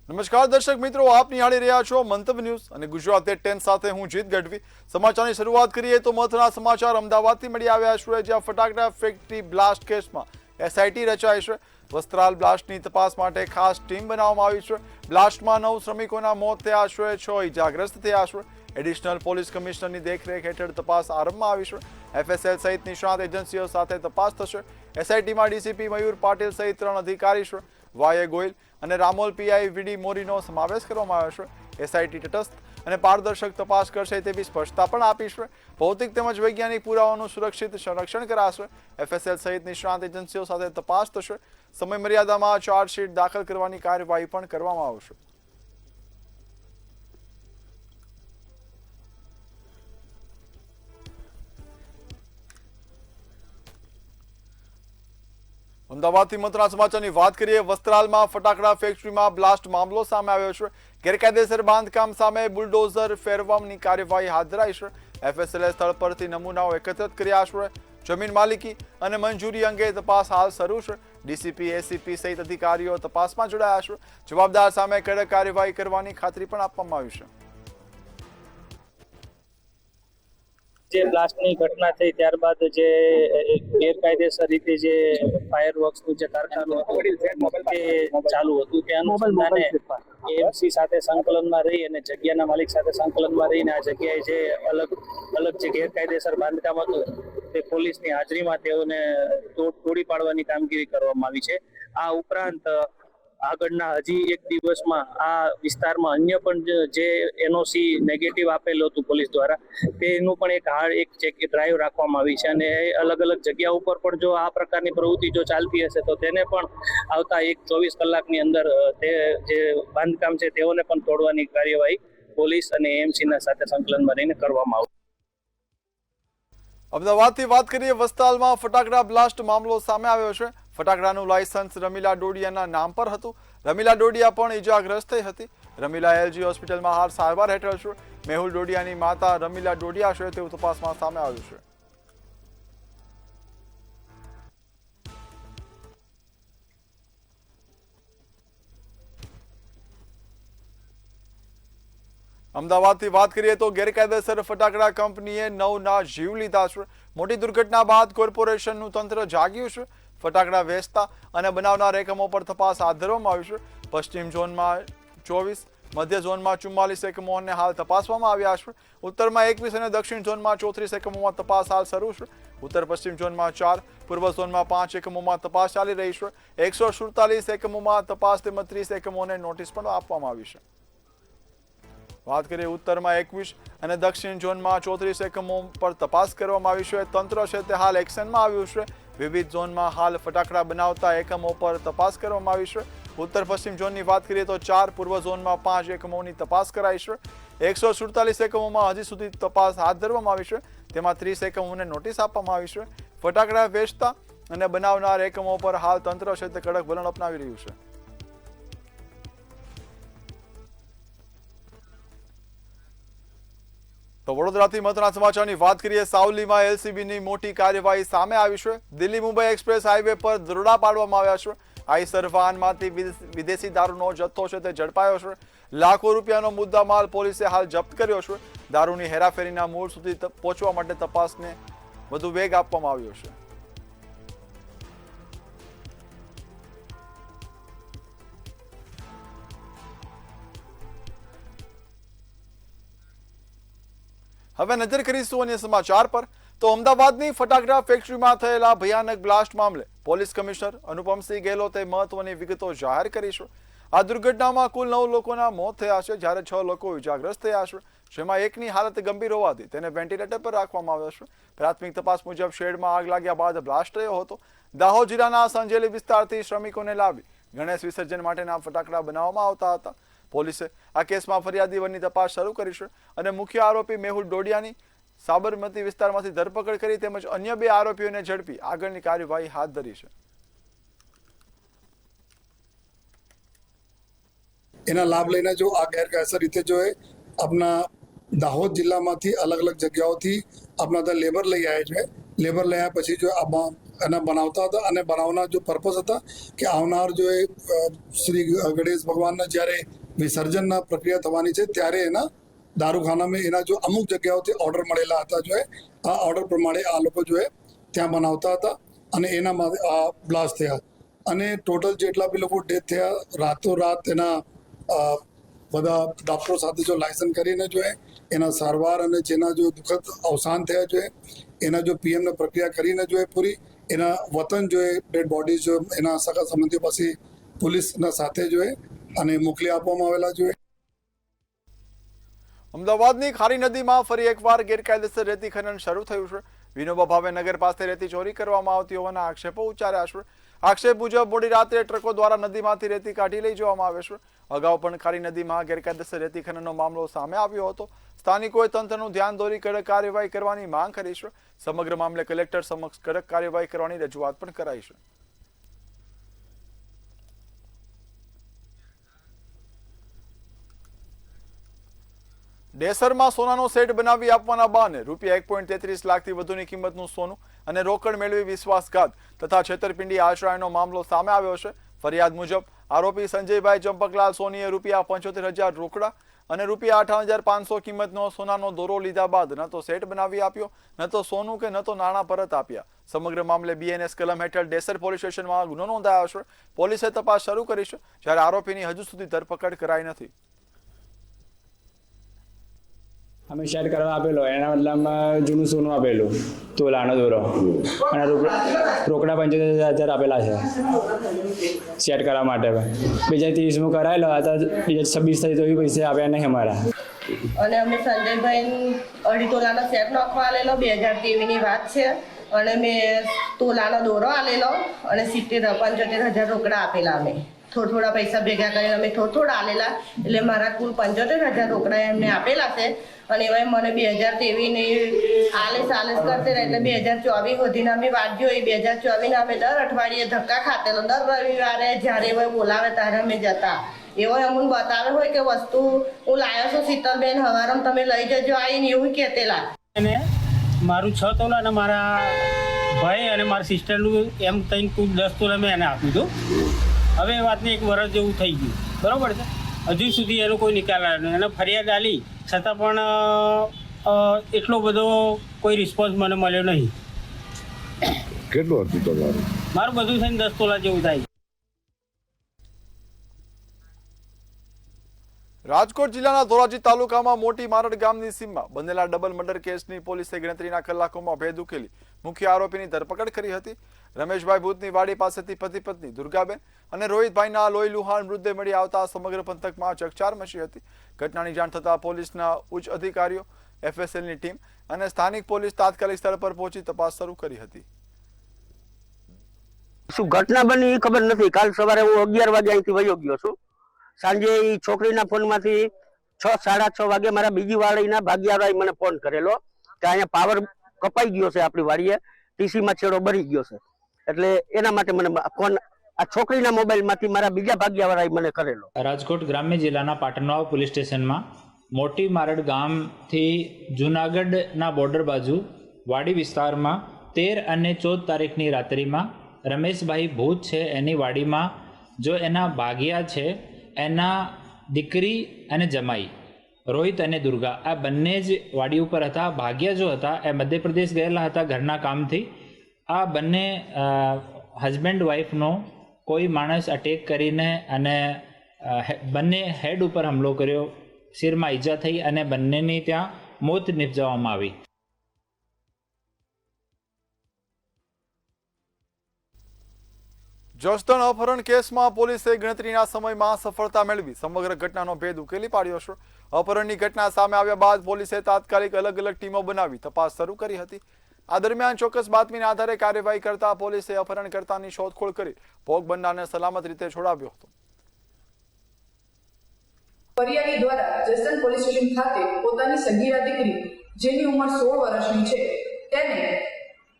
નમસ્કાર દર્શક મિત્રો, આપ નિહાળી રહ્યા છો મંતવ્ય ન્યૂઝ અને ગુજરાત એટ 10 સાથે હું જીત ગઢવી। સમાચારની શરૂઆત કરીએ તો મહત્વના સમાચાર અમદાવાદથી મળી આવ્યા છે, જ્યાં ફટાકડા ફેક્ટરી બ્લાસ્ટ કેસમાં એસઆઈટી રચાઈ છે। વસ્ત્રાલ બ્લાસ્ટની તપાસ માટે ખાસ ટીમ બનાવવામાં આવી છે। બ્લાસ્ટમાં 9 શ્રમિકોના મોત થયા છે, 6 ઇજાગ્રસ્ત થયા છે। એડિશનલ પોલીસ કમિશનરની દેખરેખ હેઠળ તપાસ આરંભમાં આવી છે। એફએસએલ સહિત નિષ્ણાત એજન્સીઓ સાથે તપાસ થશે। એસઆઈટીમાં ડીસીપી મયુર પાટીલ સહિત 3 અધિકારી છે। વાય ગોયલ અને રામોલ પીઆઈ વીડી મોરીનો સમાવેશ કરવામાં આવ્યો છે। એસઆઈટી તટસ્થ અને પારદર્શક તપાસ કરશે તેવી સ્પષ્ટતા પણ આપી છે। ભૌતિક તેમજ વૈજ્ઞાનિક પુરાવાનું સુરક્ષિત સંરક્ષણ કરાશે। એફએસએલ સહિત નિષ્ણાત એજન્સીઓ સાથે તપાસ થશે। સમય મર્યાદામાં ચાર્જશીટ દાખલ કરવાની કાર્યવાહી પણ કરવામાં આવશે। અમદાવાદથી મહત્વના સમાચારની વાત કરીએ। વસ્ત્રાલમાં ફટાકડા ફેક્ટરીમાં બ્લાસ્ટ મામલો સામે આવ્યો છે। ગેરકાયદેસર બાંધકામ સામે બુલડોઝર ફેરવવાની કાર્યવાહી હાથ ધરાઈ છે। એફએસએલે સ્થળ પરથી નમૂનાઓ એકત્રિત કર્યા છે। જમીન માલિકી અને મંજૂરી અંગે તપાસ હાલ શરૂ છે। ડીસીપી એસીપી સહિત અધિકારીઓ તપાસમાં જોડાયા છે। જવાબદાર સામે કડક કાર્યવાહી કરવાની ખાતરી પણ આપવામાં આવી છે। જે બ્લાસ્ટની ઘટના થઈ ત્યારબાદ જે ગેરકાયદેસર રીતે જે ફાયરવર્ક્સનું જે કારખાનું હતું તે ચાલુ હતું, તે અનુસંધાને એએમસી સાથે સંકલનમાં રહી અને જગ્યાના માલિક સાથે સંકલનમાં રહીને આ જગ્યાએ જે અલગ જે ગેરકાયદેસર બાંધકામ હતું તે પોલીસની હાજરીમાં તેઓને તોડી પાડવાની કામગીરી કરવામાં આવી છે। આ ઉપરાંત આગળના હજી એક દિવસમાં આ વિસ્તારમાં અન્ય પણ જે એનઓસી નેગેટિવ આપેલું હતું પોલીસ દ્વારા, તેનું પણ એક ડ્રાઈવ રાખવામાં આવી છે અને અલગ અલગ જગ્યા ઉપર પણ જો આ પ્રકારની પ્રવૃત્તિ જો ચાલતી હશે તો તેને પણ આવતા 24 કલાકની અંદર તે જે બાંધકામ છે તેઓને પણ તોડવાની કાર્યવાહી પોલીસ અને એએમસીના સાથે સંકલનમાં રહીને કરવામાં આવશે। અમદાવાદથી વાત કરીએ। વસ્ત્રાલમાં ફટાકડા બ્લાસ્ટ મામલો સામે આવ્યો છે। ફટાકડાનું લાયસન્સ રમીલા ડોડિયાના નામ પર હતું। રમીલા ડોડિયા પણ ઇજાગ્રસ્ત થઈ હતી। રમીલા એલજી હોસ્પિટલમાં હાલ સારવાર હેઠળ છે। મેહુલ ડોડિયાની માતા રમીલા ડોડિયા છે તેવું તપાસમાં સામે આવ્યું છે। અમદાવાદથી વાત કરીએ તો ગેરકાયદેસર ફટાકડા કંપનીએ 9ના જીવ લીધા છે। મોટી દુર્ઘટના બાદ કોર્પોરેશનનું તંત્ર જાગ્યું છે। ફટાકડા વેચતા અને બનાવનાર એકમો પર તપાસ હાથ ધરવામાં આવી છે। પશ્ચિમ ઝોનમાં 24, મધ્ય ઝોનમાં 44 એકમોને હાલ તપાસવામાં આવ્યા છે। ઉત્તરમાં 21 અને દક્ષિણ ઝોનમાં 34 એકમોમાં તપાસ હાલ શરૂ છે। ઉત્તર પશ્ચિમ ઝોનમાં 4, પૂર્વ ઝોનમાં 5 એકમોમાં તપાસ ચાલી રહી છે। 147 એકમોમાં તપાસ તેમજ 30 એકમોને નોટિસ પણ આપવામાં આવી છે। વાત કરીએ ઉત્તરમાં 21 અને દક્ષિણ ઝોનમાં 34 એકમો પર તપાસ કરવામાં આવી છે। તંત્ર છે તે હાલ એક્શનમાં આવ્યું છે। વિવિધ ઝોનમાં હાલ ફટાકડા બનાવતા એકમો પર તપાસ કરવામાં આવી છે। ઉત્તર પશ્ચિમ ઝોનની વાત કરીએ તો 4, પૂર્વ ઝોનમાં 5 એકમોની તપાસ કરાઈ છે। 147 એકમોમાં હજી સુધી તપાસ હાથ ધરવામાં આવી છે। તેમાં 30 એકમોને નોટિસ આપવામાં આવી છે। ફટાકડા વેચતા અને બનાવનાર એકમો પર હાલ તંત્ર છે તે કડક વલણ અપનાવી રહ્યું છે। તો વડોદરાથી મહત્વના સમાચારની વાત કરીએ। સાવલીમાં એલસીબીની મોટી કાર્યવાહી સામે આવી છે। દિલ્હી મુંબઈ એક્સપ્રેસ હાઈવે પર દરોડા પાડવામાં આવ્યા છે। આઈસર વાહનમાંથી વિદેશી દારૂનો જથ્થો છે તે ઝડપાયો છે। લાખો રૂપિયાનો મુદ્દામાલ પોલીસે હાલ જપ્ત કર્યો છે। દારૂની હેરાફેરીના મૂળ સુધી પહોંચવા માટે તપાસને વધુ વેગ આપવામાં આવ્યો છે। હવે નજર કરીશું અન્ય સમાચાર પર। તો અમદાવાદની ફટાકડા ફેક્ટરીમાં થયેલા ભયાનક બ્લાસ્ટ મામલે પોલીસ કમિશનર અનુપમસિંહ ગેહલોતે મહત્વની વિગતો જાહેર કરી છે। આ દુર્ઘટનામાં કુલ 9 લોકોના મોત થયા છે, જ્યારે 6 લોકો ઇજાગ્રસ્ત થયા છે, જેમાં એકની હાલત ગંભીર હોવાથી તેને વેન્ટિલેટર પર રાખવામાં આવ્યો છે। પ્રાથમિક તપાસ મુજબ શેડમાં આગ લાગ્યા બાદ બ્લાસ્ટ થયો હતો। દાહોદ જિલ્લાના સંજેલી વિસ્તારથી શ્રમિકોને લાવી ગણેશ વિસર્જન માટેના ફટાકડા બનાવવામાં આવતા હતા। પોલીસે આ કેસમાં ફરિયાદી વનની તપાસ શરૂ કરી છે અને મુખ્ય આરોપી મેહુલ ડોડિયાની સાબરમતી વિસ્તારમાંથી ધરપકડ કરી તેમજ અન્ય 2 આરોપીઓને ઝડપી આગળની કાર્યવાહી હાથ ધરી છે। એના લાભ લઈને જો આ ગેરકાયદેસર રીતે જો એ આપણા દાહોદ જિલ્લામાંથી અલગ અલગ જગ્યાઓથી આપણા ત્યાં લેબર લઈ આવ્યા છે। લેબર લઈ આવ્યા પછી જો આમાં એના બનાવતા હતા અને બનાવવાના જો પર્પઝ હતા કે આવનાર જો એ શ્રી ગણેશ ભગવાનના જ્યારે વિસર્જનના પ્રક્રિયા થવાની છે ત્યારે એના દારૂખાનામાં એના જો અમુક જગ્યાઓથી ઓર્ડર મળેલા હતા જો આ ઓર્ડર પ્રમાણે આ લોકો જો ત્યાં બનાવતા હતા અને એના આ બ્લાસ્ટ થયા અને ટોટલ જેટલા બી લોકો ડેથ થયા રાતોરાત એના બધા ડૉક્ટરો સાથે જો લાયસન્સ કરીને જો એના સારવાર અને જેના જો દુઃખદ અવસાન થયા જો એના જો પીએમને પ્રક્રિયા કરીને જો પૂરી એના વતન જો ડેડ બોડીઝ જો એના સગા સંબંધીઓ પાસે પોલીસના સાથે જો અને મોકલી આપવામાં આવેલા જો અમદાવાદની ખારી નદીમાં ફરી એકવાર ગેરકાયદેસર રેતી ખનન શરૂ થયું છે. વિનોબા ભાવે નગર પાસે રેતી ચોરી કરવામાં આવતી હોવાના આક્ષેપો ઉચ્ચાર્યા છે. આક્ષેપ મુજબ મોડી રાત્રે ટ્રકો દ્વારા નદીમાંથી રેતી કાઢી લઈ જવામાં આવે છે. અગાઉ પણ ખારી નદીમાં ગેરકાયદેસર રેતી ખનનનો મામલો સામે આવ્યો હતો. સ્થાનિકોએ તંત્રનું ધ્યાન દોરી કડક કાર્યવાહી કરવાની માંગ કરી છે. સમગ્ર મામલે કલેક્ટર સમક્ષ કડક કાર્યવાહી કરવાની રજૂઆત પણ કરાઈ છે. ડેસરમાં સોનાનો સેટ બનાવી આપવાના બહાને રૂપિયા 1.33 લાખથી વધુની કિંમતનું સોનું અને રોકડ મેળવી વિશ્વાસઘાત તથા છેતરપિંડી આચરાયનો મામલો સામે આવ્યો છે. ફરિયાદ મુજબ આરોપી સંજયભાઈ ચંપકલાલ સોનીએ રૂપિયા 75,000 રોકડા અને રૂપિયા 58,500 કિંમતનો સોનાનો દોરો લીધા બાદ ન તો સેટ બનાવી આપ્યો, ન તો સોનું કે ન તો નાણાં પરત આપ્યા. સમગ્ર મામલે BNS કલમ હેઠળ ડેસર પોલીસ સ્ટેશનમાં ગુનો નોંધાયો છે. પોલીસે તપાસ શરૂ કરી છે, જ્યારે આરોપીની હજુ સુધી ધરપકડ કરાઈ નથી. અમે સેટ કરવા આપેલો, એના બદલામાં જૂનું સોનું આપેલું, તોલાનો દોરો અને રોકડા 75,000 આપેલા છે સેટ કરવા માટે. 2030 કરાયેલો હતા, 2026 થઈ તો એ પૈસા આપ્યા નહીં અમારા. અને અમે સંજયભાઈ 2.5 તોલાનો સેટ નાખવા આલેલો, 2023ની વાત છે. અને મેં તોલાનો દોરો આલેલો અને 75,000 રોકડા આપેલા. અમે થોડા પૈસા ભેગા કરીને અમે થોડા આલેલા, એટલે મારા કુલ 75,000 રોકડા એમને આપેલા છે. અને એવા મને 2023ની આલેસ કરતે રહે એટલે 2024 સુધીના અમે વાત જોઈ. 2024ના અમે દર અઠવાડિયે ધક્કા ખાતેલો, દર રવિવારે જ્યારે એવો બોલાવે ત્યારે અમે જતા. એવો અમને બતાવે હોય કે વસ્તુ હું લાવ્યો છું શીતલબેન, હવારમાં તમે લઈ જજો આવીને, એવું કહેતેલા. અને મારું 6 તોલા અને મારા ભાઈ અને મારા સિસ્ટરનું એમ થઈને કુલ 10 તોલા મેં એને આપ્યું હતું. હવે એ વાતને 1 વર્ષ જેવું થઈ ગયું, બરાબર છે. હજુ સુધી એનો કોઈ નિકાલ આવ્યો નહીં. એને ફરિયાદ આલી છતાં પણ એટલો બધો કોઈ રિસ્પોન્સ મને મળ્યો નહીં. કેટલું હતું તમારું? મારું બધું થઈને 10 તોલા જેવું થાય. રાજકોટ જિલ્લાના ધોરાજી તાલુકામાં મોટી મારડ ગામની સીમમાં બનેલા ડબલ મર્ડર કેસની પોલીસે ગણતરીના કલાકોમાં ભેદ ઉકેલી મુખ્ય આરોપીની ધરપકડ કરી હતી. રમેશભાઈ ભૂતની વાડી પાસેથી પતિ પત્ની દુર્ગાબેન અને રોહિતભાઈના લોહી લુહાણ મૃતદેહ મળી આવતા સમગ્ર પંથકમાં ચકચાર મચી હતી. ઘટનાની જાણ થતાં પોલીસના ઉચ્ચ અધિકારીઓ, FSLની ટીમ અને સ્થાનિક પોલીસ તાત્કાલિક સ્થળ પર પહોંચી તપાસ શરૂ કરી હતી. શું ઘટના બની એ ખબર નથી. કાલ સવારે હું 11 વાગે અહીંથી વયો ગયો છું. સાંજે એ છોકરીના ફોનમાંથી 6, 6:30 વાગે મારા બીજી વાડીના ભાગ્યાવાળાએ મને ફોન કરેલો કે અહીંયા પાવર કપાઈ ગયો છે, આપણી વાડીએ TCમાં છેડો બળી ગયો છે. એટલે એના માટે મને ફોન આ છોકરીના મોબાઈલમાંથી મારા બીજા ભાગ્યાવાળાએ મને કરેલો. રાજકોટ ગ્રામ્ય જિલ્લાના પાટણવાવ પોલીસ સ્ટેશનમાં મોટી મારડ ગામથી જૂનાગઢના બોર્ડર બાજુ વાડી વિસ્તારમાં 13 અને 14 તારીખની રાત્રિમાં રમેશભાઈ ભૂત છે એની વાડીમાં જો એના ભાગ્યા છે એના દીકરી અને જમાઈ રોહિત અને દુર્ગા આ બંને જ વાડી ઉપર હતા. ભાગ્યા જો હતા એ મધ્યપ્રદેશ ગયેલા હતા ઘરના કામથી. આ બંને હસબન્ડ વાઈફનો કોઈ માણસ અટેક કરીને અને બંને હેડ ઉપર હુમલો કર્યો, શિરમાં ઈજા થઈ અને બંનેની ત્યાં મોત નિપજાવવામાં આવી. જસદણ અપહરણ કેસમાં પોલીસે ગણતરીના સમયમાં સફળતા મેળવી સમગ્ર ઘટનાનો ભેદ ઉકેલી પાડ્યો છે. અપહરણની ઘટના સામે આવ્યા બાદ પોલીસે તાત્કાલિક અલગ અલગ ટીમો બનાવી તપાસ શરૂ કરી હતી. આ દરમિયાન ચોક્કસ બાતમીના આધારે કાર્યવાહી કરતા પોલીસે અપહરણકર્તાની શોધખોળ કરી ભોગ બનનારને સલામત રીતે છોડાવ્યો હતો. ફરિયાદી દ્વારા જસદણ પોલીસ સ્ટેશન ખાતે પોતાની સગીરા દીકરી જેની ઉંમર 16 વર્ષની છે તેને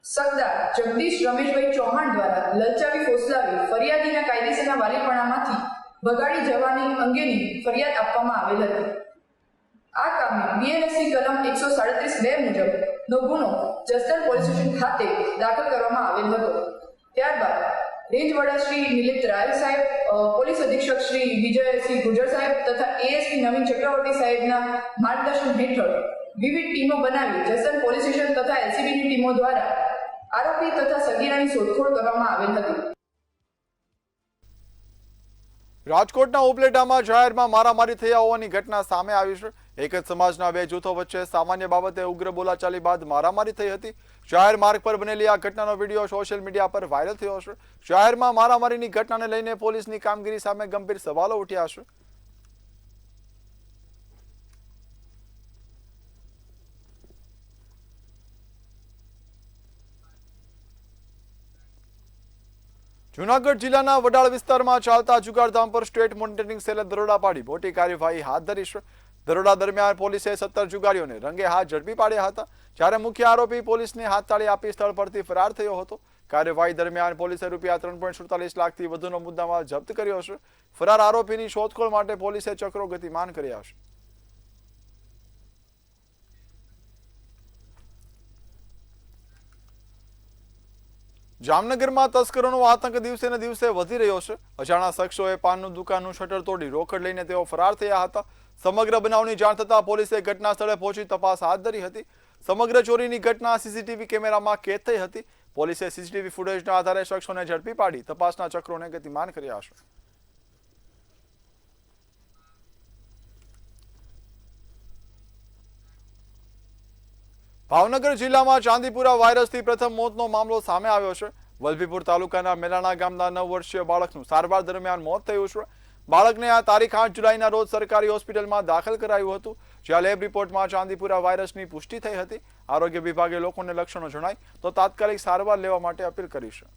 સરદાર જગદીશ રમેશભાઈ ચૌહાણ દ્વારા લલચાવી ફોસલાવી ફરિયાદીના કાયદેસરના વાલીપણામાંથી ભગાડી જવાની અંગેની ફરિયાદ આપવામાં આવેલ હતી. આ કામે BNS કલમ 137(2) મુજબ નો ગુનો જસદણ પોલીસ સ્ટેશન ખાતે દાખલ કરવામાં આવેલ હતો. ત્યારબાદ રેન્જ વડા શ્રી નિલિત રાય સાહેબ, પોલીસ અધિક્ષક શ્રી વિજયસિંહ ગુજર સાહેબ તથા એએસપી નવીન ચક્રવર્તી સાહેબના માર્ગદર્શન હેઠળ વિવિધ ટીમો બનાવી જસદણ પોલીસ સ્ટેશન તથા એલસીબીની ટીમો દ્વારા આરોપી તથા સગીરાની શોધખોળ કરવામાં આવેલ હતી. રાજકોટના ઉપલેટામાં જાહેરમાં મારામારી થયા હોવાની ઘટના સામે આવી છે. એક જ સમાજના બે જૂથો વચ્ચે સામાન્ય બાબતે ઉગ્ર બોલાચાલી બાદ મારામારી થઈ હતી. જાહેર માર્ગ પર બનેલી આ ઘટનાનો વિડીયો સોશિયલ મીડિયા પર વાયરલ થયો છે. જાહેરમાં મારામારીની ઘટનાને લઈને પોલીસની કામગીરી સામે ગંભીર સવાલો ઉઠ્યા છે. જૂનાગઢ જિલ્લાના વડાળ વિસ્તારમાં ચાલતા જુગારધામ પર સ્ટેટ મોનિટરિંગ સેલે દરોડા પાડી મોટી કાર્યવાહી હાથ ધરી છે. દરોડા દરમિયાન પોલીસે 17 જુગારીઓને રંગે હાથ ઝડપી પાડ્યા હતા, જ્યારે મુખ્ય આરોપી પોલીસને હાથતાળી આપી સ્થળ પરથી ફરાર થયો હતો. કાર્યવાહી દરમિયાન પોલીસે રૂપિયા 3.47 લાખથી વધુનો મુદ્દામાલ જપ્ત કર્યો છે. ફરાર આરોપીની શોધખોળ માટે પોલીસે ચક્રો ગતિમાન કર્યા છે. જામનગરમાં તસ્કરોનો આતંક દિવસે ને દિવસે વધી રહ્યો છે. અજાણા શખ્સોએ પાનનું દુકાનનું શટર તોડી રોકડ લઈને તેઓ ફરાર થયા હતા. સમગ્ર બનાવની જાણ થતાં પોલીસે ઘટના સ્થળે પહોંચી તપાસ હાથ ધરી હતી. સમગ્ર ચોરીની ઘટના સીસીટીવી કેમેરામાં કેદ થઈ હતી. પોલીસે સીસીટીવી ફૂટેજના આધારે શખ્સોને ઝડપી પાડી તપાસના ચક્રોને ગતિમાન કર્યા છે. ભાવનગર જિલ્લામાં ચાંદીપુરા વાયરસથી પ્રથમ મોતનો મામલો સામે આવ્યો છે. વલભીપુર તાલુકાના મેલાણા ગામના 9 વર્ષીય બાળકનું સારવાર દરમિયાન મોત થયું છે. બાળકને આ તારીખ 8 જુલાઈના રોજ સરકારી હોસ્પિટલમાં દાખલ કરાયું હતું, જ્યાં લેબ રિપોર્ટમાં ચાંદીપુરા વાયરસની પુષ્ટિ થઈ હતી. આરોગ્ય વિભાગે લોકોને લક્ષણો જણાય તો તાત્કાલિક સારવાર લેવા માટે અપીલ કરી છે.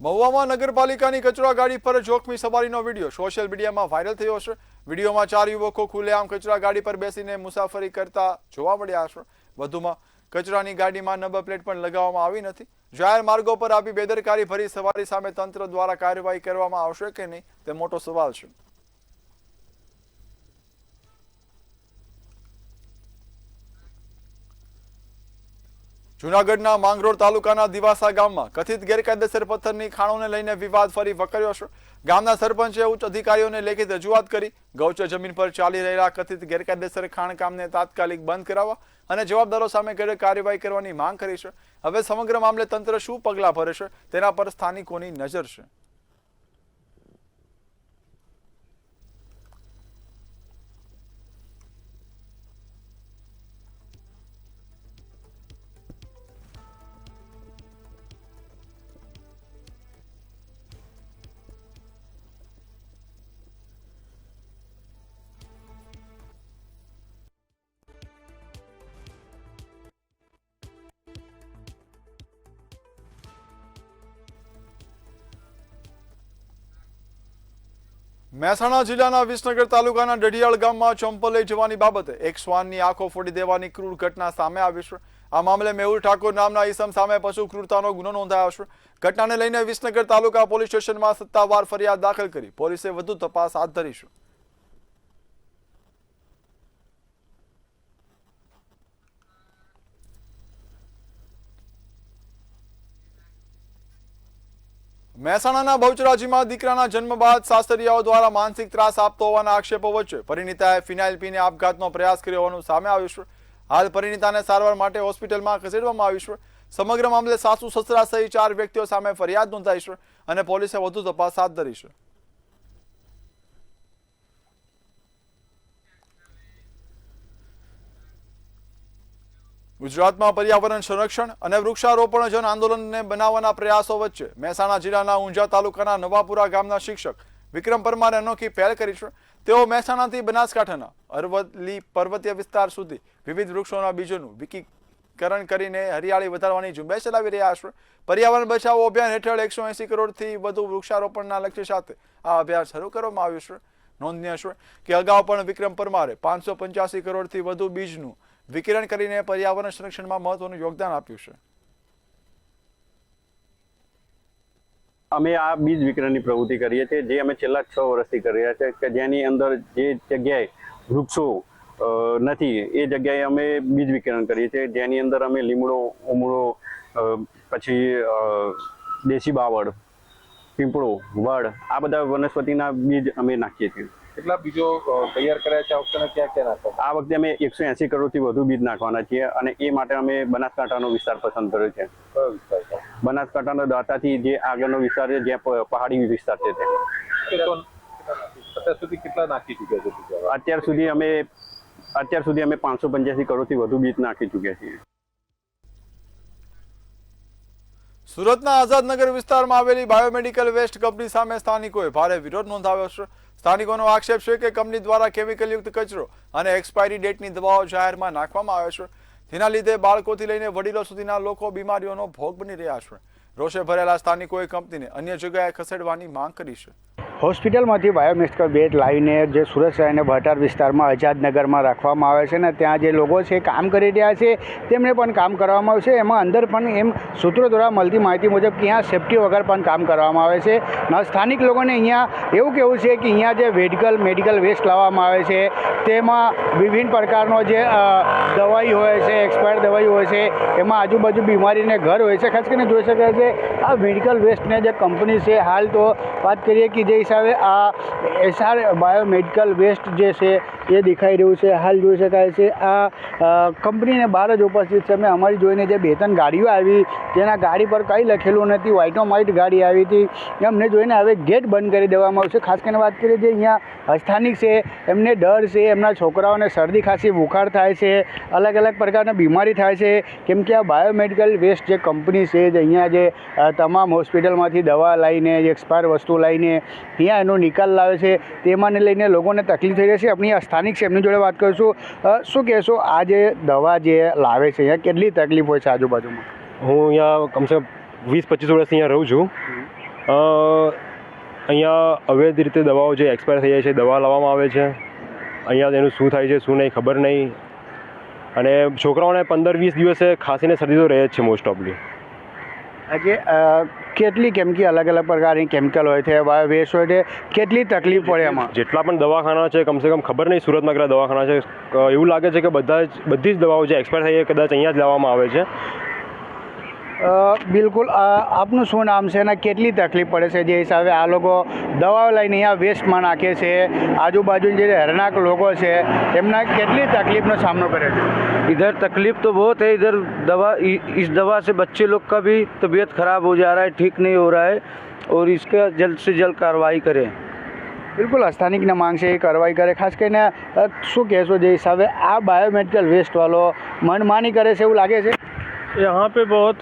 મહુવામાં નગરપાલિકાની કચરા ગાડી પર જોખમી સવારીનો વિડીયો સોશિયલ મીડિયામાં વાયરલ થયો છે. વિડીયોમાં 4 યુવકો ખુલ્લેઆમ કચરા ગાડી પર બેસીને મુસાફરી કરતા જોવા મળ્યા છે. વધુમાં કચરાની ગાડીમાં નંબર પ્લેટ પણ લગાવવામાં આવી નથી. જાહેર માર્ગો પર આવી બેદરકારી ભરી સવારી સામે તંત્ર દ્વારા કાર્યવાહી કરવામાં આવશે કે નહીં તે મોટો સવાલ છે. જૂનાગઢના માંગરોળ તાલુકાના દિવાસા ગામમાં કથિત ગેરકાયદેસર પથ્થરની ખાણોને લઈને વિવાદ ફરી વકર્યો છે. ગામના સરપંચે ઉચ્ચ અધિકારીઓને લેખિત રજૂઆત કરી ગૌચર જમીન પર ચાલી રહેલા કથિત ગેરકાયદેસર ખાણકામને તાત્કાલિક બંધ કરાવવા અને જવાબદારો સામે કડક કાર્યવાહી કરવાની માંગ કરી છે. હવે સમગ્ર મામલે તંત્ર શું પગલાં ભરે છે તેના પર સ્થાનિકોની નજર છે. મહેસાણા જિલ્લાના વિસનગર તાલુકાના ડઢિયાળ ગામમાં ચંપલ લઈ જવાની બાબતે એક શ્વાનની આંખો ફોડી દેવાની ક્રૂર ઘટના સામે આવી છે. આ મામલે મેહુલ ઠાકોર નામના ઈસમ સામે પશુ ક્રૂરતાનો ગુનો નોંધાયો છે. ઘટનાને લઈને વિસનગર તાલુકા પોલીસ સ્ટેશનમાં સત્તાવાર ફરિયાદ દાખલ કરી પોલીસે વધુ તપાસ હાથ ધરી છે. મહેસાણાના બહુચરાજીમાં દીકરાના જન્મ બાદ સાસરિયાઓ દ્વારા માનસિક ત્રાસ આપતો હોવાના આક્ષેપો વચ્ચે પરિણીતાએ ફિનાઇલ પીને આપઘાતનો પ્રયાસ કર્યો હોવાનું સામે આવ્યું છે. હાલ પરિણીતાને સારવાર માટે હોસ્પિટલમાં ખસેડવામાં આવી છે. સમગ્ર મામલે સાસુ સસરા સહિત 4 વ્યક્તિઓ સામે ફરિયાદ નોંધાઈ છે અને પોલીસે વધુ તપાસ હાથ ધરી છે. ગુજરાતમાં પર્યાવરણ સંરક્ષણ અને વૃક્ષારોપણ જન આંદોલનને બનાવવાના પ્રયાસો વચ્ચે મહેસાણા જિલ્લાના ઊંઝા તાલુકાના નવાપુરા ગામના શિક્ષક વિક્રમ પરમારે અનોખી પહેલ કરી છે. તેઓ મહેસાણાથી બનાસકાંઠાના અરવલ્લી પર્વતીય વિસ્તાર સુધી વિવિધ વૃક્ષોના બીજોનું વિકીકરણ કરીને હરિયાળી વધારવાની ઝુંબેશ ચલાવી રહ્યા છે. પર્યાવરણ બચાવો અભિયાન હેઠળ 180 કરોડથી વધુ વૃક્ષારોપણના લક્ષ્ય સાથે આ અભિયાન શરૂ કરવામાં આવ્યું છે. નોંધનીય છે કે અગાઉ પણ વિક્રમ પરમારે 585 કરોડથી વધુ બીજનું વિકિરણ કરીને પર્યાવરણ સંરક્ષણમાં મહત્વનું યોગદાન આપ્યું છે. અમે આ બીજ વિતરણની પ્રવૃત્તિ કરીએ છીએ, જે અમે છેલ્લા 6 વર્ષથી કરી રહ્યા છીએ, કે જેની અંદર જે જગ્યાએ વૃક્ષો નથી એ જગ્યાએ અમે બીજ વિતરણ કરીએ છીએ, જેની અંદર અમે લીમડો, ઉમળો, પછી દેશી બાવળ, પીંપળો, વડ આ બધા વનસ્પતિના બીજ અમે નાખીએ છીએ. કેટલા બીજો તૈયાર કર્યા છે આ વખતે ક્યાં ક્યાં નાખો? આ વખતે અમે 180 કરોડથી વધુ બીજ નાખવાના છીએ અને એ માટે અમે બનાસકાંઠાનો વિસ્તાર પસંદ કર્યો છે. કયો વિસ્તાર છે? બનાસકાંઠાના દાંતાથી જે આગળનો વિસ્તાર છે, જ્યાં પહાડી વિસ્તાર છે તે. અત્યાર સુધી કેટલા નાખી ચૂક્યા છે? અત્યાર સુધી અમે 585 કરોડથી વધુ બીજ નાખી ચૂક્યા છીએ. સુરતના આઝાદનગર વિસ્તારમાં આવેલી બાયોમેડિકલ વેસ્ટ કંપની સામે સ્થાનિકોએ ભારે વિરોધ નોંધાવ્યો છે. સ્થાનિકોનો આક્ષેપ છે કે કંપની દ્વારા કેમિકલયુક્ત કચરો અને એક્સપાયરી ડેટની દવાઓ જાહેરમાં નાખવામાં આવે છે. તેના લીધે બાળકોથી લઈને વડીલો સુધીના લોકો બીમારીઓનો ભોગ બની રહ્યા છે. રોષે ભરેલા સ્થાનિકોએ કંપનીને અન્ય જગ્યાએ ખસેડવાની માંગ કરી છે. હોસ્પિટલમાંથી બાયોમેડિકલ બેડ લાવીને જે સુરત શહેરના ભટાર વિસ્તારમાં આઝાદનગરમાં રાખવામાં આવે છે ને ત્યાં જે લોકો છે કામ કરી રહ્યા છે તેમને પણ કામ કરવામાં આવે છે. એમાં અંદર પણ એમ સૂત્રો દ્વારા મળતી માહિતી મુજબ કે અહીંયા સેફટી વગર પણ કામ કરવામાં આવે છે. સ્થાનિક લોકોને અહીંયા એવું કહેવું છે કે અહીંયા જે મેડિકલ વેસ્ટ લાવવામાં આવે છે તેમાં વિભિન્ન પ્રકારનો જે દવાઈ હોય છે, એક્સપાયર્ડ દવાઈ હોય છે, એમાં આજુબાજુ બીમારીને ઘર હોય છે. ખાસ કરીને જોઈ શકાય છે આ મેડિકલ વેસ્ટને જે કંપની છે, હાલ તો વાત કરીએ કે જે હિસાબે આ એસઆર બાયોમેડિકલ વેસ્ટ જે છે એ દેખાઈ રહ્યું છે. હાલ જોઈ શકાય છે આ કંપનીને બહાર જ ઉપસ્થિત છે. અમે અમારી જોઈને જે 2-3 ગાડીઓ આવી તેના ગાડી પર કંઈ લખેલું નથી, વ્હાઇટ ઓન વ્હાઇટ ગાડી આવી હતી, એમને જોઈને હવે ગેટ બંધ કરી દેવામાં આવશે. ખાસ કરીને વાત કરીએ જે અહીંયા સ્થાનિક છે એમને ડર છે, એમના છોકરાઓને શરદી ખાંસી બુખાર થાય છે, અલગ અલગ પ્રકારની બીમારી થાય છે, કેમ કે આ બાયોમેડિકલ વેસ્ટ જે કંપની છે જે અહીંયા જે તમામ હોસ્પિટલમાંથી દવા લઈને, એક્સપાયર વસ્તુ લઈને ત્યાં એનો નિકાલ લાવે છે, તેમાંને લઈને લોકોને તકલીફ થઈ રહી છે. આપણી સ્થાનિક છે એમની જોડે વાત કરીશું. શું કહેશો, આ જે દવા જે લાવે છે અહીંયા કેટલી તકલીફ હોય છે આજુબાજુમાં? હું અહીંયા કમસે કમ 20-25 વર્ષથી અહીંયા રહું છું. અહીંયા અવૈધ રીતે દવાઓ જે એક્સપાયર થઈ જાય છે દવા લાવવામાં આવે છે. અહીંયા એનું શું થાય છે શું નહીં ખબર નહીં, અને છોકરાઓને 15-20 દિવસે ખાંસીને શરદી તો રહે જ છે મોસ્ટ ઓફલી. આજે કેટલી કેમ કે અલગ અલગ પ્રકારની કેમિકલ હોય છે, બાયો વેસ્ટ હોય છે, કેટલી તકલીફ પડે એમાં? જેટલા પણ દવાખાના છે કમસે કમ ખબર નહીં સુરતમાં કેટલા દવાખાના છે, એવું લાગે છે કે બધી જ દવાઓ જે એક્સપાયર થઈ કદાચ અહીંયા જ લાવવામાં આવે છે. બિલકુલ. આપનું શું નામ છે અને કેટલી તકલીફ પડે છે જે હિસાબે આ લોકો દવાઓ લઈને અહીંયા વેસ્ટમાં નાખે છે? આજુબાજુ જે રહેણાંક લોકો છે એમના કેટલી તકલીફનો સામનો કરે છે? इधर तकलीफ तो बहुत है. इधर दवा इस दवा से बच्चे लोग का भी तबीयत खराब हो जा रहा है, ठीक नहीं हो रहा है, और इसका जल्द से जल्द कार्रवाई करें. બિલકુલ સ્થાનિકને માંગ છે એ કાર્યવાહી કરે. ખાસ કરીને શું કહેશો જે હિસાબે આ બાયોમેડિકલ વેસ્ટ વાળો મનમાની કરે છે એવું લાગે છે? यहाँ पे बहुत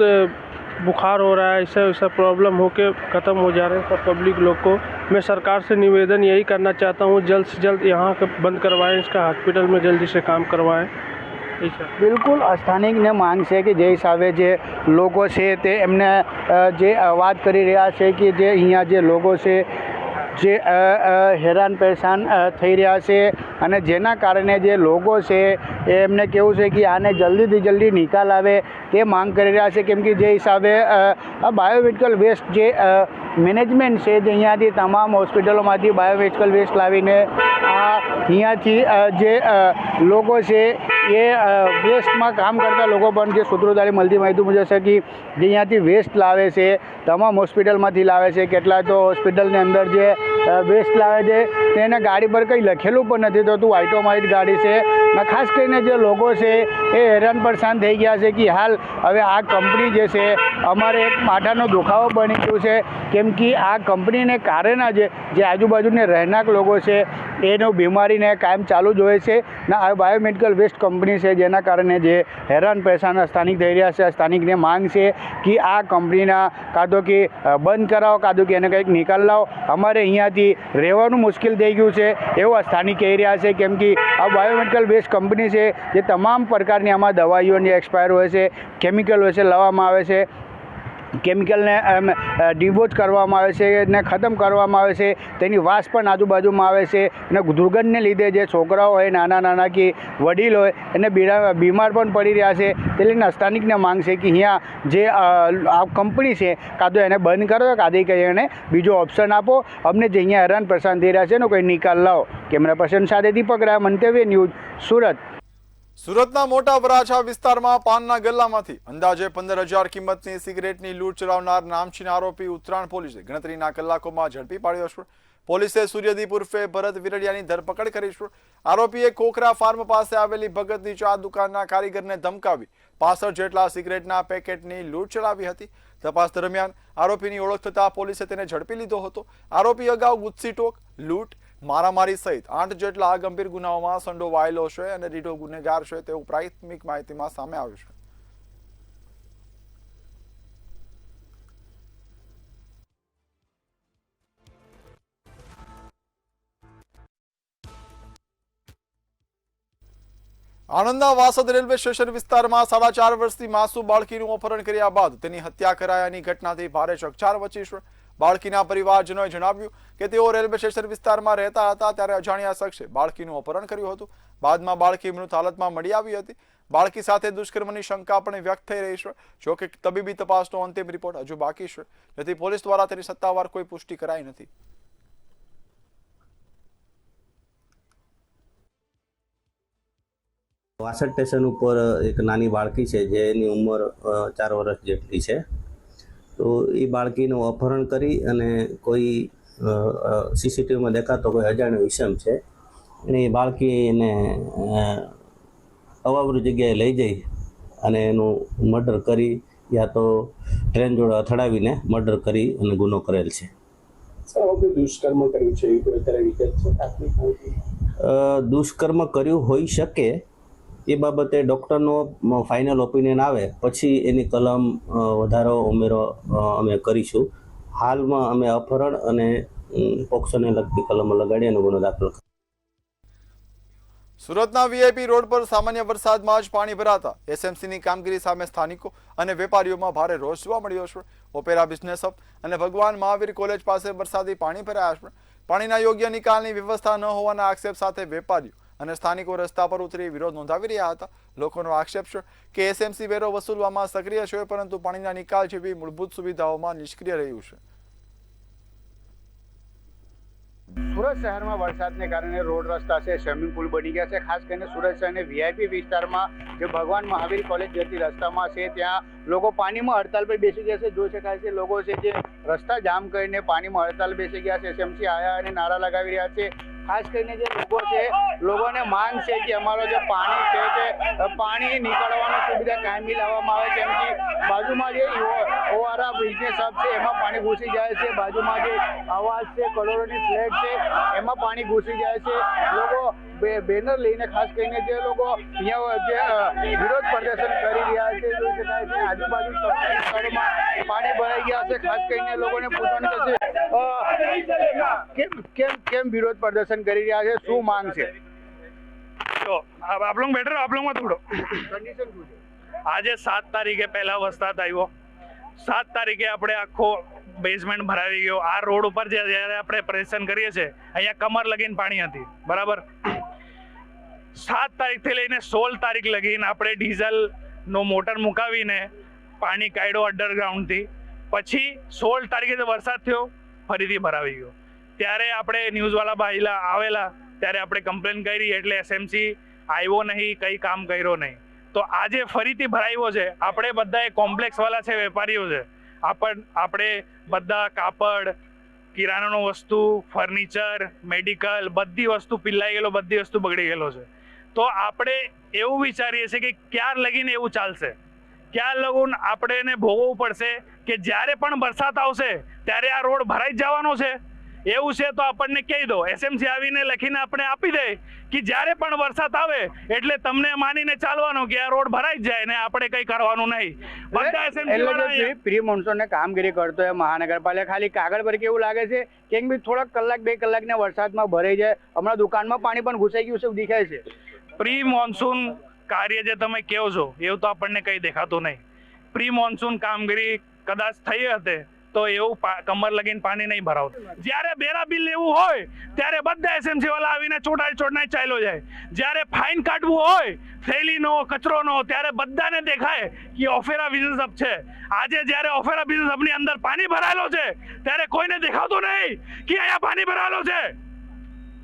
बुखार हो रहा है, ऐसा वैसा प्रॉब्लम होके ख़त्म हो जा रहे हैं सब पब्लिक लोग को. मैं सरकार से निवेदन यही करना चाहता हूँ जल्द से जल्द यहाँ के बंद करवाएं, इसका हॉस्पिटल में जल्दी से काम करवाएं. બિલકુલ સ્થાનિકને માંગ છે કે જે હિસાબે જે લોકો છે તે એમને જે વાત કરી રહ્યા છે કે જે અહીંયા જે લોકો છે જે હેરાન પરેશાન થઈ રહ્યા છે અને જેના કારણે જે લોકો છે એમને કેવું છે કે આને જલ્દીથી જલ્દી નિકાલ આવે તે માંગ કરી રહ્યા છે. કેમ કે જે હિસાબે આ બાયોમેડિકલ વેસ્ટ જે મેનેજમેન્ટ છે જે અહીંયાથી તમામ હોસ્પિટલોમાંથી બાયોમેડિકલ વેસ્ટ લાવીને અહીંયાથી જે લોકો છે એ વેસ્ટમાં કામ કરતા લોકો પણ જે સૂત્રો દ્વારા મળતી માહિતી મુજબ છે કે જે અહીંયાથી વેસ્ટ લાવે છે તમામ હોસ્પિટલમાંથી લાવે છે. કેટલા તો હોસ્પિટલની અંદર જે વેસ્ટ લાવે છે તેને ગાડી પર કંઈ લખેલું પણ નથી થતું, વ્હાઇટ ઓન વ્હાઇટ ગાડી છે. અને ખાસ કરીને જે લોકો છે એ હેરાન પરેશાન થઈ ગયા છે કે હાલ હવે આ કંપની જે છે અમારે એક માથાનો દુખાવો બની ગયું છે. કેમ કે આ કંપનીને કારણે જે આજુબાજુને રહેણાંક લોકો છે એનો બીમારીને કાયમ ચાલુ જ હોય છે. ને આ બાયોમેડિકલ વેસ્ટ કંપની છે જેના કારણે જે હેરાન પરેશાન સ્થાનિક થઈ રહ્યા છે. સ્થાનિકને માંગ છે કે આ કંપનીના કાં તો કે બંધ કરાવો, કાં તો કે એને કંઈક નિકાલ લાવો. અમારે અહીંયાથી રહેવાનું મુશ્કેલ થઈ ગયું છે એવું સ્થાનિક કહી રહ્યા છે. કેમ કે આ બાયોમેડિકલ વેસ્ટ કંપની છે જે તમામ પ્રકારની આમાં દવાઈઓની એક્સપાયર હોય છે, કેમિકલ હોય છે, લાવવામાં આવે છે. કેમિકલને ડિબોચ કરવામાં આવે છે ને ખતમ કરવામાં આવે છે. તેની વાસ પણ આજુબાજુમાં આવે છે અને દુર્ગંધને લીધે જે છોકરાઓ હોય નાના કે વડીલ હોય એને બીમાર પણ પડી રહ્યા છે. તે લઈને સ્થાનિકને માંગ છે કે અહીંયા જે આ કંપની છે કાં તો એને બંધ કરો કાં તો એને બીજો ઓપ્શન આપો. અમને જે અહીંયા હેરાન પરેશાન થઈ રહ્યા છે એનો કોઈ નિકાલ લાવો. કેમેરા પર્સન સાથે દીપક રાય, મંતવ્ય ન્યૂઝ, સુરત. સુરતના મોટા વરાછા વિસ્તારમાં પાનના ગલ્લામાંથી અંદાજે 15,000 કિંમતની સિગરેટની લૂંટ ચલાવનાર નામચીન આરોપી ઉત્તરાયણ પોલીસે ગણતરીના કલાકોમાં ઝડપી પાડ્યો છે. પોલીસે સૂર્યદીપ ઉર્ફે ભરત વિરડિયાની ધરપકડ કરી છે. આરોપીએ કોકરા ફાર્મ પાસે આવેલી ભગતની ચા દુકાનના કારીગરને ધમકાવી 65 જેટલા સિગરેટના પેકેટની લૂંટ ચલાવી હતી. તપાસ દરમિયાન આરોપીની ઓળખ થતાં પોલીસે તેને ઝડપી લીધો હતો. આરોપી અગાઉ ગુસ્સીટોક, લૂંટ, મારામારી સહિત 8 જેટલા ગંભીર ગુનાઓમાં સંડોવાયેલો છે અને રીઢો ગુનેગાર છે તેવું પ્રાથમિક માહિતીમાં સામે આવ્યું છે. આણંદના વાસદ રેલવે સ્ટેશન વિસ્તારમાં 4.5 વર્ષની માસૂમ બાળકીનું અપહરણ કર્યા બાદ તેની હત્યા કરાયાની ઘટનાથી ભારે ચકચાર મચી છે. બાળકીના પરિવારજનોએ જણાવ્યું કે તેઓ રેલવે સ્ટેશન વિસ્તારમાં રહેતા હતા ત્યારે અજાણ્યા શખ્સે બાળકીનું અપહરણ કર્યું હતું. બાદમાં બાળકી મૃત હાલતમાં મળી આવી હતી. બાળકી સાથે દુષ્કર્મની શંકા પણ વ્યક્ત થઈ રહી છે. જોકે તબીબી તપાસનો અંતિમ રિપોર્ટ હજુ બાકી છે, જેથી પોલીસ દ્વારા તેની સત્તાવાર કોઈ પુષ્ટિ કરાઈ નથી. વાસદ સ્ટેશન ઉપર એક નાની બાળકી છે જેની ઉંમર 4 વર્ષ જેટલી છે. તો એ બાળકીનું અપહરણ કરી અને કોઈ સીસીટીવીમાં દેખાતો કોઈ અજાણ્યો ઇસમ છે એને એ બાળકીને અવાવરૂ જગ્યાએ લઈ જઈ અને એનું મર્ડર કરી યા તો ટ્રેન જોડે અથડાવીને મર્ડર કરી અને ગુનો કરેલ છે. દુષ્કર્મ કર્યું છે દુષ્કર્મ કર્યું હોઈ શકે. એ બાબતે ડૉક્ટરનો ફાઇનલ ઓપિનિયન આવે પછી એની કલમ વધારો ઉમેરો અમે કરીશું. હાલમાં અમે અપહરણ અને પોક્સોને લગતી કલમો લગાડી અને ગુનો દાખલ કર્યો. સુરતના વીઆઈપી રોડ પર સામાન્ય વરસાદમાં જ પાણી ભરાતા એસએમસીની કામગીરી સામે સ્થાનિકો અને વેપારીઓમાં ભારે રોષ જોવા મળ્યો છે. ઓપેરા બિઝનેસ હબ અને ભગવાન મહાવીર કોલેજ પાસે વરસાદી પાણી ભરાયા છે. પાણીના યોગ્ય નિકાલની વ્યવસ્થા ન હોવાના આક્ષેપ સાથે વેપારીઓ અને સ્થાનિકો રસ્તા પર ઉતરી વિરોધ નોંધાવી રહ્યા હતા. લોકોનો આક્ષેપ છે કે એસએમસી વેરો વસૂલવામાં સક્રિય છે પરંતુ પાણીના નિકાલ જેવી મૂળભૂત સુવિધાઓમાં નિષ્ક્રિય રહ્યું છે. સુરત શહેરમાં વરસાદને કારણે રોડ રસ્તા છે, સ્વિમિંગ પુલ બની ગયા છે. ખાસ કરીને સુરત શહેરની વીઆઈપી વિસ્તારમાં જે ભગવાન મહાવીર કોલેજ જતી રસ્તામાં છે ત્યાં લોકો પાણીમાં હડતાલ પર બેસી ગયા છે. જોઈ શકાય છે લોકો છે જે રસ્તા જામ કરીને પાણીમાં હડતાલ બેસી ગયા છે. એસએમસી આયા અને નારા લગાવી રહ્યા છે. ખાસ કરીને જે લોકો છે લોકોને માંગ છે કે અમારો જે પાણી છે તે પાણી નીકળવાની સુવિધા કાયમી લાવવામાં આવે. કેમ કે બાજુમાં જે ઓઆરઆ બિઝનેસ હબ છે એમાં પાણી ઘૂસી જાય છે. બાજુમાં જે આવાસ છે, કરોડોની ફ્લેટ છે એમાં પાણી ઘૂસી જાય છે. લોકો બેનર લઈને ખાસ કરીને જે લોકો અહીંયા જે વિરોધ પ્રદર્શન કરી રહ્યા છે જોઈ શકાય છે આજુબાજુ તમામ સ્થળોમાં પાણી ભરાઈ ગયા છે. ખાસ કરીને લોકોને પૂછવાનું થશે કેમ વિરોધ પ્રદર્શન કરી રહ્યા છે, શું માંગ છે? તો આપ લોગ બેઠો આપ લોગ માં થોડો કન્ડિશન શું છે? આજે 7 તારીખે પહેલા વરસાદ આવ્યો. 7 તારીખે આપણે આખો બેઝમેન્ટ ભરાવી ગયો. આ રોડ ઉપર જ્યારે આપણે પ્રદર્શન કરીએ છીએ અહીંયા કમર લગીને પાણી હતી, બરાબર. 7 તારીખથી લઈને 16 તારીખ લગીને આપણે ડીઝલનો મોટર મુકાવીને પાણી કાઢ્યો અંડરગ્રાઉન્ડથી. પછી 16 તારીખે વરસાદ થયો, ફરીથી ભરાવી ગયો. ત્યારે આપણે ન્યૂઝવાળા ભાઈ આવેલા ત્યારે આપણે કમ્પ્લેન કરી એટલે એસએમસી આવ્યો નહીં, કંઈ કામ કર્યો નહીં. તો આજે ફરીથી ભરાયો છે. આપણે બધા કોમ્પ્લેક્સવાળા છે, વેપારીઓ છે. આપણે બધા કાપડ, કિરાણાનો વસ્તુ, ફર્નિચર, મેડિકલ બધી વસ્તુ પીલાઈ ગયેલો, બધી વસ્તુ બગડી ગયેલો છે. તો આપણે એવું વિચારીએ છીએ કે ક્યાર લગીને એવું ચાલશે, ક્યાં લગુન આપણે એને ભોગવવું પડશે કે જ્યારે પણ વરસાદ આવશે ત્યારે આ રોડ ભરાઈ જ જવાનો છે. એવું છે તો આપણને કહી દો, એસએમસી આવીને લખીને આપણે આપી દે કે જ્યારે પણ વરસાદ આવે એટલે તમને માનીને ચાલવાનું કે આ રોડ ભરાઈ જ જાય ને આપણે કંઈ કરવાનું નહીં. બધા એસએમસી પ્રી મોન્સૂનને કામગીરી કરતો હોય મહાનગરપાલિકા ખાલી કાગળ પર કેવું લાગે છે કેમ બી થોડાક કલાક 2 કલાકના વરસાદમાં ભરાઈ જાય. હમણાં દુકાનમાં પાણી પણ ઘૂસાઈ ગયું છે એવું દેખાય છે. પ્રી મોન્સૂન કાર્ય જે તમે કહો છો એવું તો આપણને કંઈ દેખાતું નહીં. પ્રી મોન્સૂન કામગીરી કદાચ થઈ હશે તો એવું કમર લગીને પાણી નહીં ભરાવતું. જ્યારે બેરા બિલ લેવું હોય ત્યારે બધા એસએમસી વાળા આવીને ચોટાઈ ચાલ્યો જાય. જ્યારે ફાઇન કાઢવું હોય થેલીનો કચરોનો ત્યારે બધાને દેખાય કે ઓફેરા બિઝનેસ હબ છે. આજે જ્યારે ઓફેરા બિઝનેસ હબની અંદર પાણી ભરાયેલો છે ત્યારે કોઈને દેખાતું નહીં કે અહીંયા પાણી ભરાયેલો છે.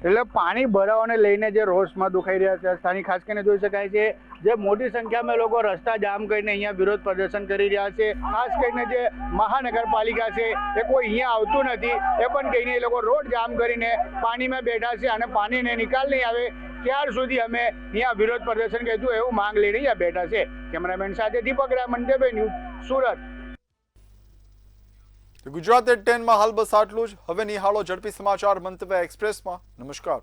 એટલે પાણી ભરાવાને લઈને જે રોષમાં દુખાઈ રહ્યા છે સ્થાનિક ખાસ કરીને જોઈ શકાય છે જે મોટી સંખ્યામાં લોકો રસ્તા જામ કરીને અહીંયા વિરોધ પ્રદર્શન કરી રહ્યા છે. ખાસ કરીને જે મહાનગરપાલિકા છે એ કોઈ અહીંયા આવતું નથી એ પણ કહીને એ લોકો રોડ જામ કરીને પાણીમાં બેઠા છે અને પાણીને નિકાલ નહીં આવે ત્યાર સુધી અમે અહીંયા વિરોધ પ્રદર્શન કરીશું એવું માંગ લઈને અહીંયા બેઠા છે. કેમેરામેન સાથે Deepak Raman, DB news, Surat. Gujarat at 10 માં હાલ બસ આટલું જ. હવે નિહાળો ઝડપી સમાચાર મંતવ્ય એક્સપ્રેસમાં. નમસ્કાર.